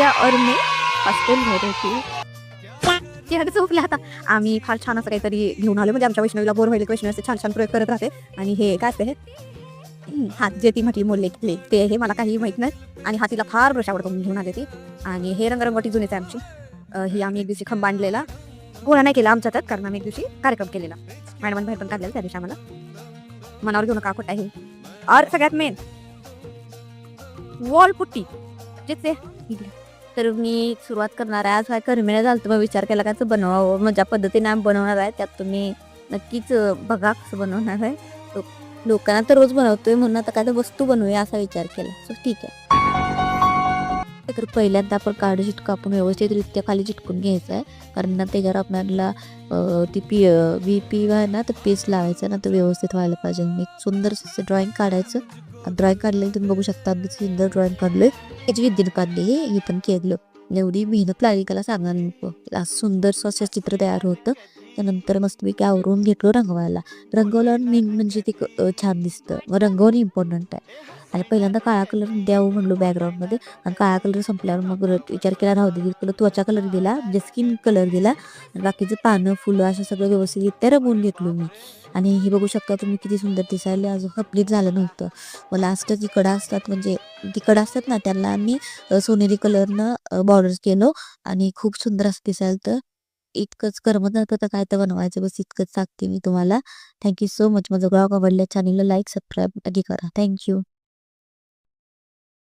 KIA और मैं hostel में रहती. ती अगं झोपल्या आता. आम्ही फार छान असं काहीतरी घेऊन आलो, म्हणजे आमच्या वैष्णवीला बोर व्हायला वैष्णवी असे छान छान प्रयोग करत राहते. आणि हे काय असते हे हां, जे ती म्हटली मोल्ले ते हे मला काही माहीत नाही. आणि हा तिला फार ब्रश आवडतो म्हणून घेऊन आले ती. आणि हे रंगरंगोटी जुनीच आहे आमची. ही आम्ही एक दिवशी खंबा आणलेला. गोळा नाही केला आमच्यातच, कारण आम्ही एक दिवशी कार्यक्रम केलेला. मॅडमांनी बाहेर पण काढलेला त्या दिवशी आम्हाला. मनावर घेऊ नका, खोटं आहे. और सगळ्यात मेन वॉल पुट्टी जेच आहे. तर मी सुरुवात करणार आहे. आज काय करमेना झालं तर मग विचार केला का बनवावं, माझ्या पद्धतीने आम्ही बनवणार आहे. त्यात तुम्ही नक्कीच बघा कसं बनवणार आहे. लोकांना तर रोज बनवतोय म्हणून आता काय तर वस्तू बनवूया असा विचार केला. सो ठीक आहे. तर पहिल्यांदा आपण कार्ड शीट आपण व्यवस्थितरित्या खाली चिटकून घ्यायचं आहे. कारण ना त्याच्यावर आपल्याला ती VP आहे ना तर पेस्ट लावायचं ना तर व्यवस्थित व्हायला पाहिजे. एक सुंदर असं ड्रॉइंग काढायचं. ड्रॉइंग काढलेलं तुम्ही बघू शकता, अगदी सुंदर ड्रॉइंग काढलं. त्याची विद्येने काढली हे पण केलं. एवढी मेहनत लागली त्याला सांगायला नको. असं सुंदरसं असं चित्र तयार होतं. त्यानंतर मस्तपैकी आवरून घेतलं रंगवायला. रंगवल्यावर मेन म्हणजे ते छान दिसतं. मग रंगवणं इम्पॉर्टंट आहे. आणि पहिल्यांदा काळा कलर द्यावं म्हणलो बॅकग्राऊंडमध्ये. आणि काळा कलर संपल्यावर मग विचार केला राहू दे, तुला त्वचा कलर दिला, म्हणजे स्किन कलर दिला. आणि बाकीचं पानं फुलं असं सगळं व्यवस्थितरित्या रंगवून घेतलो मी. आणि हे बघू शकता तुम्ही किती सुंदर दिसायला. अजून कंप्लीट झालं नव्हतं. मग लास्ट जी कडा असतात, म्हणजे ती कडा असतात ना त्यांना मी सोनेरी कलरनं बॉर्डर्स केलं. आणि खूप सुंदर असं दिसायला. तर इतकंच करमत नव्हतं तर काय तर बनवायचं, बस इतकंच सांगते मी तुम्हाला. Thank you so much. माझं ब्लॉग आवडल्या चॅनलला लाईक सबस्क्राईब नक्की करा. थँक्यू.